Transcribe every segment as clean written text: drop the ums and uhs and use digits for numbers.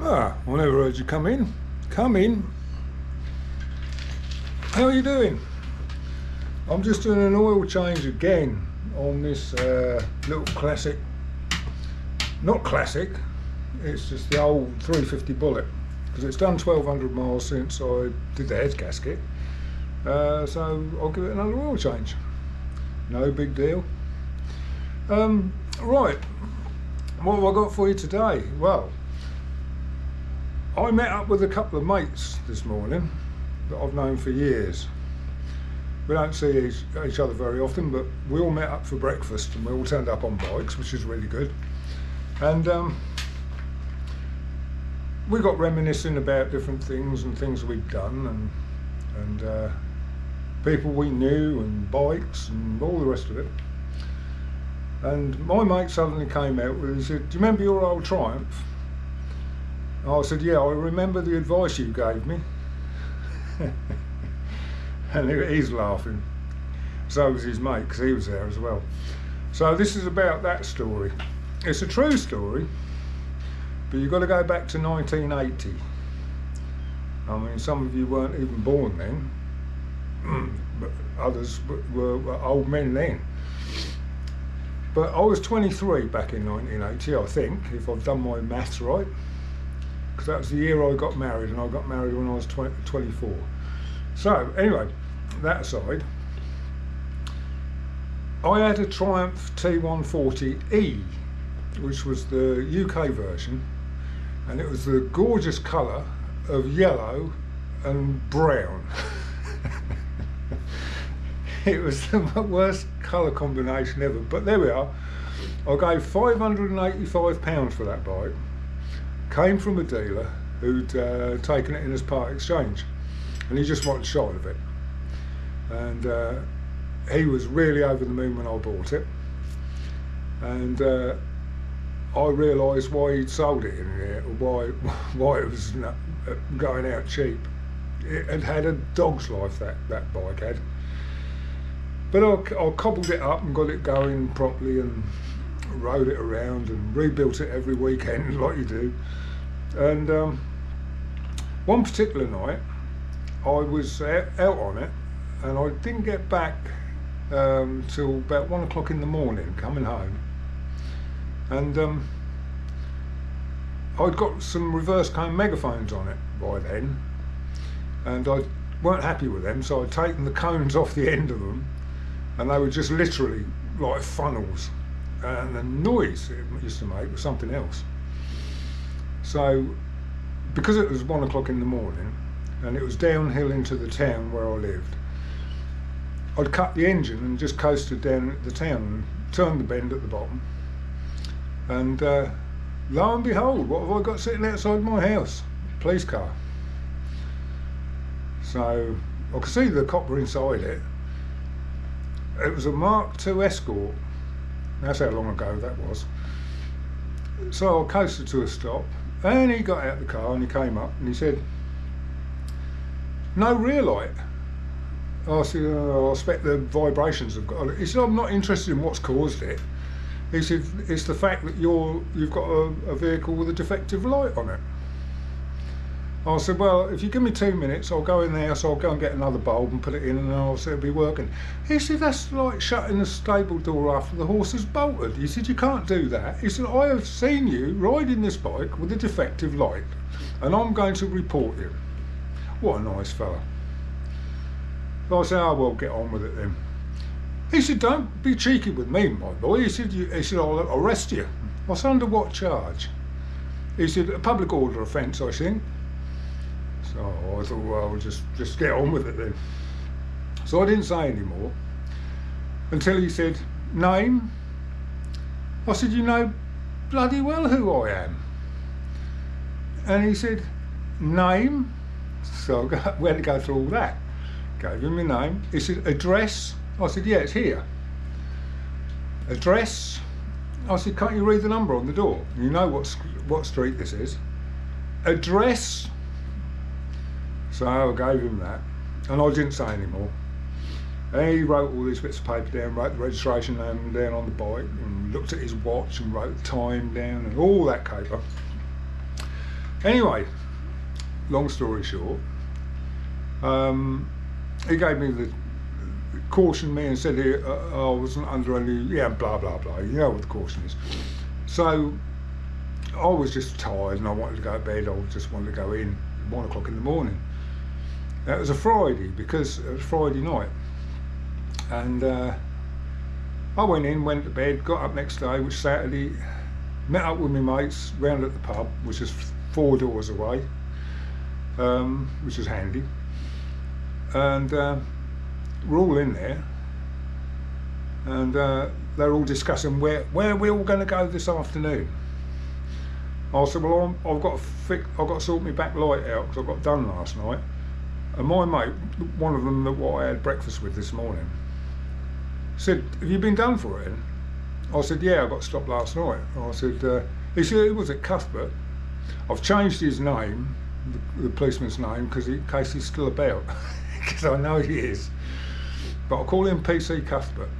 Ah, I never heard you come in. Come in. How are you doing? I'm just doing an oil change again on this little classic. Not classic, it's just the old 350 Bullet, because it's done 1200 miles since I did the head gasket. So I'll give it another oil change. No big deal. Right, what have I got for you today? Well, I met up with a couple of mates this morning that I've known for years. We don't see each other very often, but we all met up for breakfast and we all turned up on bikes, which is really good. And we got reminiscing about different things and things we'd done and people we knew and bikes and all the rest of it. And my mate suddenly came out and he said, "Do you remember your old Triumph?" I said, "Yeah, I remember the advice you gave me." And he's laughing. So was his mate, because he was there as well. So this is about that story. It's a true story, but you've got to go back to 1980. I mean, some of you weren't even born then, but others were old men then. But I was 23 back in 1980, I think, if I've done my maths right, because that was the year I got married, and I got married when I was 24. So anyway, that aside, I had a Triumph T140E, which was the UK version, and it was the gorgeous colour of yellow and brown. It was the worst colour combination ever, but there we are. I gave £585 for that bike. Came from a dealer who'd taken it in as part exchange, and he just wanted a shot of it. And he was really over the moon when I bought it, and I realised why he'd sold it in here, or why it was going out cheap. It had a dog's life, that bike had. But I cobbled it up and got it going properly and rode it around and rebuilt it every weekend like you do. And one particular night I was out on it, and I didn't get back till about 1 o'clock in the morning coming home. And I'd got some reverse cone megaphones on it by then, and I weren't happy with them, so I'd taken the cones off the end of them, and they were just literally like funnels, and the noise it used to make was something else. So because it was 1 o'clock in the morning and it was downhill into the town where I lived, I'd cut the engine and just coasted down the town and turned the bend at the bottom, and lo and behold, what have I got sitting outside my house? A police car. So I could see the copper inside it. It was a Mark II Escort. That's how long ago that was. So I coasted to a stop, and he got out of the car and he came up and he said, "No rear light." I said, "Oh, I expect the vibrations have got it." He said, "I'm not interested in what's caused it." He said, "It's the fact that you've got a vehicle with a defective light on it." I said, "Well, if you give me 2 minutes, I'll go in the house, I'll go and get another bulb and put it in, and I'll see it'll be working." He said, "That's like shutting the stable door after the horse has bolted." He said, "You can't do that." He said, "I have seen you riding this bike with a defective light, and I'm going to report you." What a nice fella. So I said, "Oh, well, get on with it then." He said, "Don't be cheeky with me, my boy." He said, "I'll arrest you." I said, "Under what charge?" He said, "A public order offence, I think." So I thought, well, I'll just get on with it then. So I didn't say any more until he said, "Name?" I said, "You know bloody well who I am." And he said, "Name?" So we had to go through all that. Gave him my name. He said, "Address?" I said, "Yeah, it's here." "Address?" I said, "Can't you read the number on the door? You know what street this is." "Address?" So I gave him that, and I didn't say any more. And he wrote all these bits of paper down, wrote the registration name down on the bike, and looked at his watch and wrote the time down and all that caper. Anyway, long story short, he gave me cautioned me and said I wasn't under any, blah blah blah, you know what the caution is. So I was just tired and I wanted to go to bed. I just wanted to go in 1 o'clock in the morning. It was a Friday, because it was Friday night, and I went to bed, got up next day, which was Saturday, met up with my mates round at the pub, which is 4 doors away, which is handy, and we're all in there, and they're all discussing where we're all going to go this afternoon. I said, well, I've got to sort my back light out because I got done last night. And my mate, one of them that I had breakfast with this morning, said, have you been done for it? I said, yeah, I got stopped last night. I said, he said, who was it, Cuthbert? I've changed his name, the policeman's name, in case he's still about, because I know he is. But I'll call him PC Cuthbert.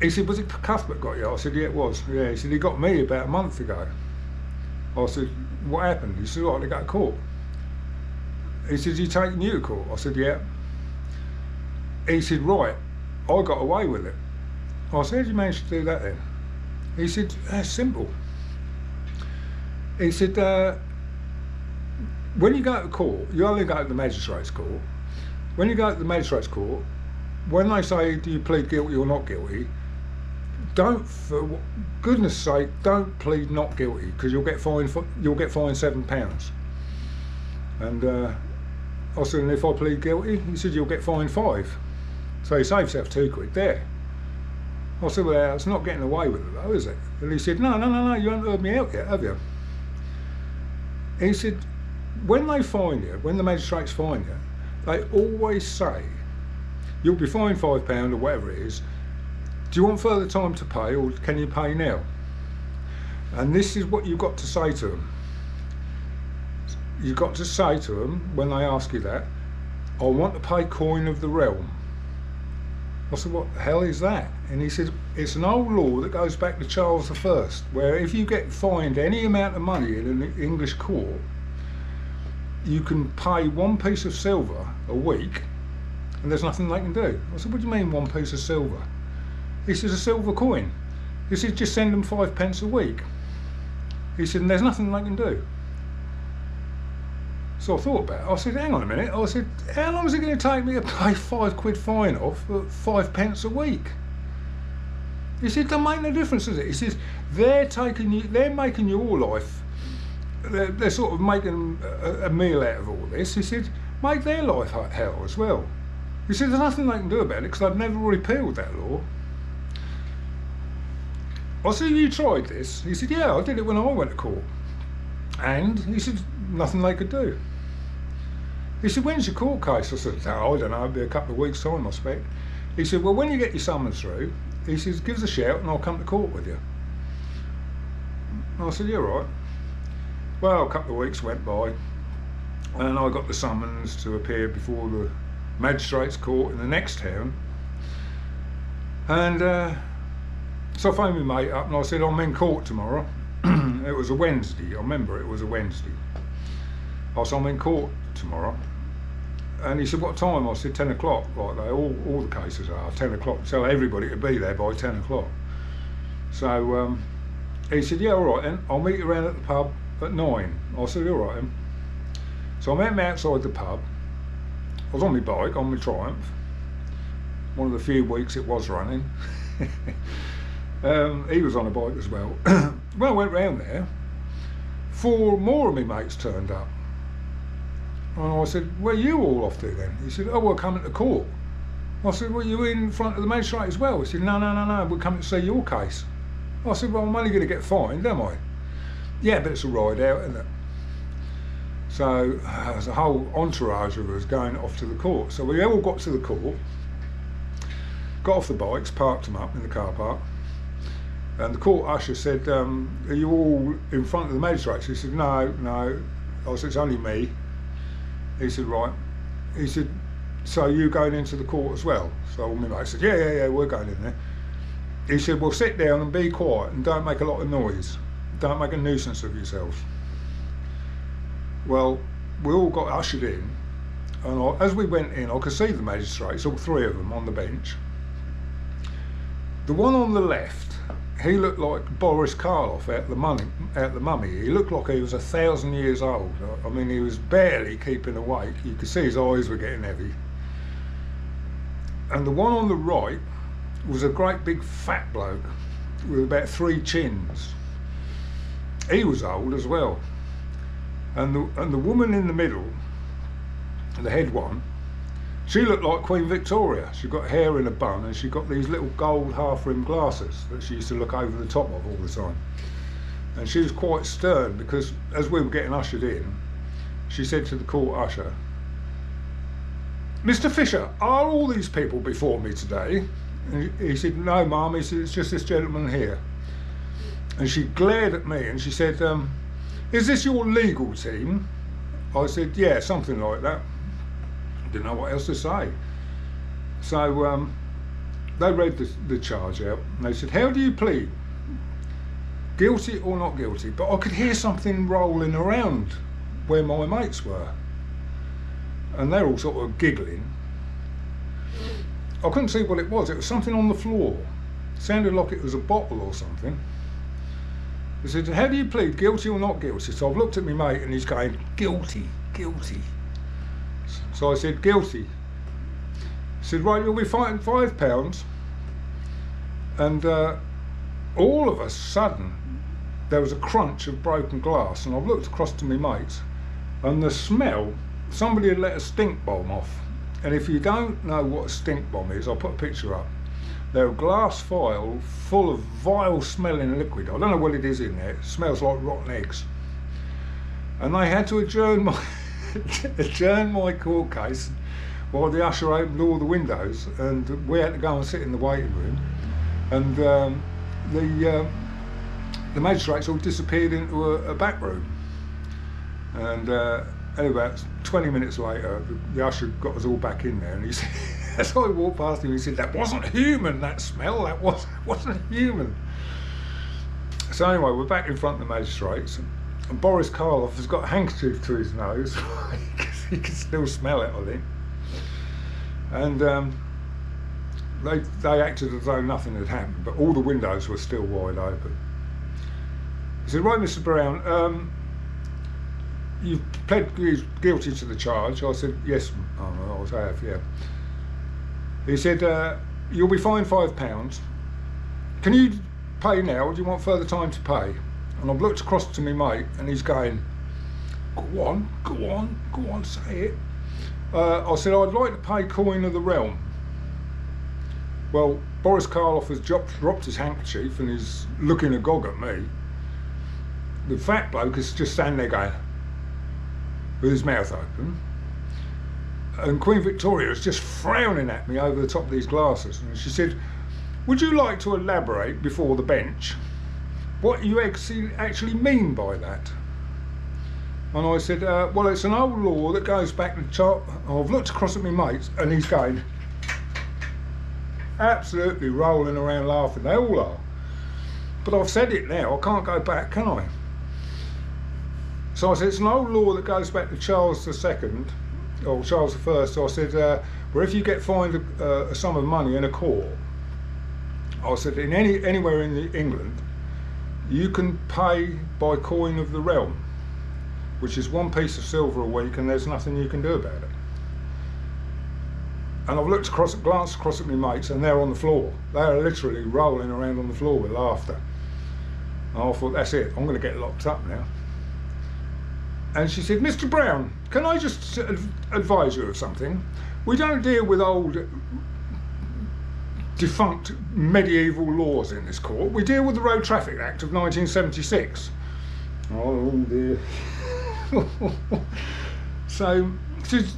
He said, was it Cuthbert got you? I said, yeah, it was. Yeah, he said, he got me about a month ago. I said, what happened? He said, I got to court. He said, you taking you to court? I said, yeah. He said, right, I got away with it. I said, how did you manage to do that then? He said, that's simple. He said, when you go to court, you only go to the magistrate's court. When you go to the magistrate's court, when they say, do you plead guilty or not guilty, don't, for goodness sake, don't plead not guilty, because you'll get fined £7. And I said, and if I plead guilty? He said, you'll get fined £5. So he saved himself £2 there. I said, well, it's not getting away with it though, is it? And he said, no, you haven't heard me out yet, have you? He said, when they fine you, when the magistrates fine you, they always say, you'll be fined £5 or whatever it is. Do you want further time to pay, or can you pay now? And this is what you've got to say to them. You've got to say to them, when they ask you that, I want to pay coin of the realm. I said, what the hell is that? And he said, it's an old law that goes back to Charles I, where if you get fined any amount of money in an English court, you can pay 1 piece of silver a week, and there's nothing they can do. I said, what do you mean 1 piece of silver? He says, a silver coin. He said, just send them 5p a week. He said, and there's nothing they can do. So I thought about it. I said, hang on a minute. I said, how long is it going to take me to pay £5 fine off for 5p a week? He said, don't make no difference, does it? He says, they're making your life, they're sort of making a meal out of all this. He said, make their life hell as well. He said, there's nothing they can do about it because I've never repealed that law. I said, you tried this? He said, yeah, I did it when I went to court. And he said, nothing they could do. He said, when's your court case? I said, oh, I don't know, it'll be a couple of weeks' time, I expect. He said, well, when you get your summons through, he says, give us a shout and I'll come to court with you. I said, yeah, right. Well, a couple of weeks went by and I got the summons to appear before the magistrate's court in the next town. And so I phoned my mate up and I said, I'm in court tomorrow. It was a Wednesday, I remember it was a Wednesday. I said, I'm in court tomorrow. And he said, what time? I said, 10 o'clock, like they all the cases are, 10 o'clock. So everybody could be there by 10 o'clock. So he said, yeah, all right then, I'll meet you around at the pub at 9. I said, all right then. So I met him outside the pub. I was on my bike, on my Triumph. One of the few weeks it was running. He was on a bike as well. When I went round there, 4 more of my mates turned up. And I said, where are you all off to then? He said, oh, we're coming to court. I said, well, you in front of the magistrate as well? He said, no, we're coming to see your case. I said, well, I'm only going to get fined, am I? Yeah, but it's a ride out, isn't it? So there's a whole entourage of us going off to the court. So we all got to the court, got off the bikes, parked them up in the car park. And the court usher said, are you all in front of the magistrates? He said, no. I said, it's only me. He said, right. He said, so you going into the court as well? So all my mates said, yeah, we're going in there. He said, well, sit down and be quiet and don't make a lot of noise. Don't make a nuisance of yourselves. Well, we all got ushered in, and as we went in, I could see the magistrates, all three of them on the bench. The one on the left, he looked like Boris Karloff out the Mummy. He looked like he was 1,000 years old. I mean, he was barely keeping awake. You could see his eyes were getting heavy. And the one on the right was a great big fat bloke with about 3 chins. He was old as well. And the woman in the middle, the head one, she looked like Queen Victoria. She got hair in a bun, and she got these little gold half-rimmed glasses that she used to look over the top of all the time. And she was quite stern, because as we were getting ushered in, she said to the court usher, "Mr. Fisher, are all these people before me today?" And he said, "No, ma'am," he said, "it's just this gentleman here." And she glared at me and she said, "Is this your legal team?" I said, "Yeah, something like that." Didn't know what else to say. So they read the charge out, and they said, "How do you plead? Guilty or not guilty?" But I could hear something rolling around where my mates were, and they're all sort of giggling. I couldn't see what it was. It was something on the floor. It sounded like it was a bottle or something. They said, "How do you plead, guilty or not guilty?" So I've looked at my mate, and he's going, "Guilty, guilty." So I said, "Guilty." He said, "Right, you'll be fighting £5. And all of a sudden, there was a crunch of broken glass, and I've looked across to my mates, and the smell, somebody had let a stink bomb off. And if you don't know what a stink bomb is, I'll put a picture up. They're a glass vial full of vile smelling liquid. I don't know what it is in there. It smells like rotten eggs. And they had to adjourn my court case while the usher opened all the windows, and we had to go and sit in the waiting room. And the magistrates all disappeared into a back room. And about 20 minutes later, the usher got us all back in there, and he said, as I walked past him, he said, "That wasn't human, that smell, that wasn't human." So anyway, we're back in front of the magistrates, and Boris Karloff has got a handkerchief to his nose, because he can still smell it, I think. And they acted as though nothing had happened, but all the windows were still wide open. He said, "Right, Mr. Brown, you've pled guilty to the charge." I said, "Yes, I have, yeah." He said, "You'll be fined £5. Can you pay now, or do you want further time to pay?" And I've looked across to my mate, and he's going, "Go on, go on, go on, say it." I said, "I'd like to pay coin of the realm." Well, Boris Karloff has dropped his handkerchief and he's looking agog at me. The fat bloke is just standing there going, with his mouth open. And Queen Victoria is just frowning at me over the top of these glasses. And she said, "Would you like to elaborate before the bench what you actually mean by that?" And I said, "Well, it's an old law that goes back to I've looked across at my mates, and he's going, absolutely rolling around laughing. They all are. But I've said it now, I can't go back, can I? So I said, it's an old law that goes back to Charles II, or Charles I. So I said, where if you get fined a sum of money in a court, I said, in anywhere in England, you can pay by coin of the realm, which is 1 piece of silver a week, and there's nothing you can do about it. And I've glanced across at my mates, and they're on the floor. They are literally rolling around on the floor with laughter. And I thought, that's it, I'm going to get locked up now. And she said, Mr. Brown, can I just advise you of something? We don't deal with old, defunct medieval laws in this court. We deal with the Road Traffic Act of 1976. Oh dear. So,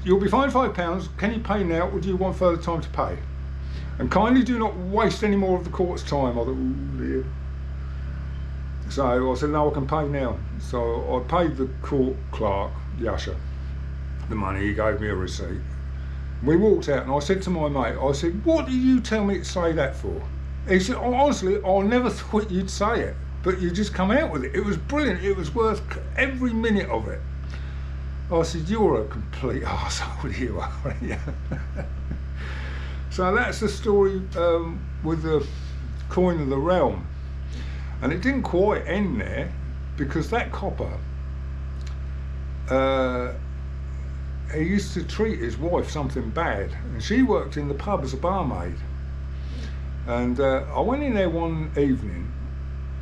you'll be fined £5. Can you pay now, or do you want further time to pay? And kindly do not waste any more of the court's time. I thought, oh dear. So I said, no, I can pay now. So I paid the court clerk, the usher, the money. He gave me a receipt. We walked out, and I said to my mate, I said, what did you tell me to say that for? He said, oh, honestly, I never thought you'd say it, but you just come out with it. It was brilliant. It was worth every minute of it. I said, you're a complete arsehole, you are, aren't you? So that's the story with the coin of the realm. And it didn't quite end there, because that copper, he used to treat his wife something bad, and she worked in the pub as a barmaid. And I went in there one evening.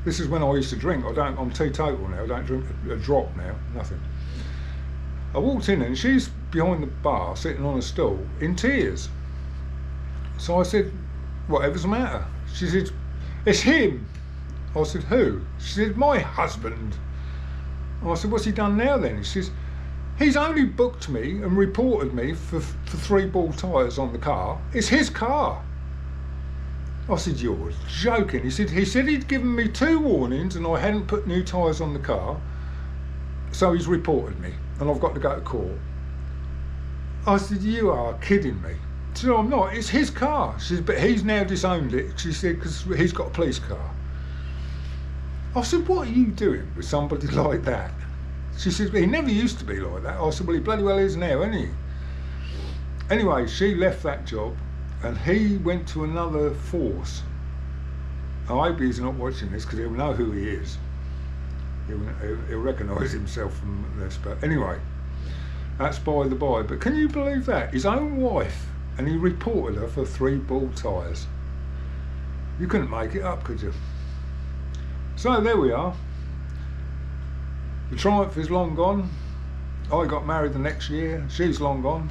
This is when I used to drink. I'm teetotal now. I don't drink a drop now, nothing. I walked in and she's behind the bar, sitting on a stool, in tears. So I said, whatever's the matter? She said, it's him. I said, who? She said, my husband. And I said, what's he done now then? She says, he's only booked me and reported me for 3 bald tyres on the car. It's his car. I said, you're joking. He said he'd given me 2 warnings and I hadn't put new tyres on the car, so he's reported me and I've got to go to court. I said, you are kidding me. She said, no, I'm not. It's his car. She said, but he's now disowned it. She said, because he's got a police car. I said, what are you doing with somebody like that? She said, he never used to be like that. I said, well, he bloody well is now, isn't he? Anyway, she left that job and he went to another force. I hope he's not watching this, because he'll know who he is. He'll recognise himself from this. But anyway, that's by the by. But can you believe that? His own wife, and he reported her for 3 bald tyres. You couldn't make it up, could you? So there we are. The triumph is long gone. I got married the next year. She's long gone.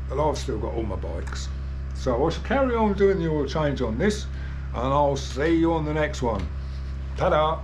But I've still got all my bikes. So I shall carry on doing the oil change on this, and I'll see you on the next one. Ta-da!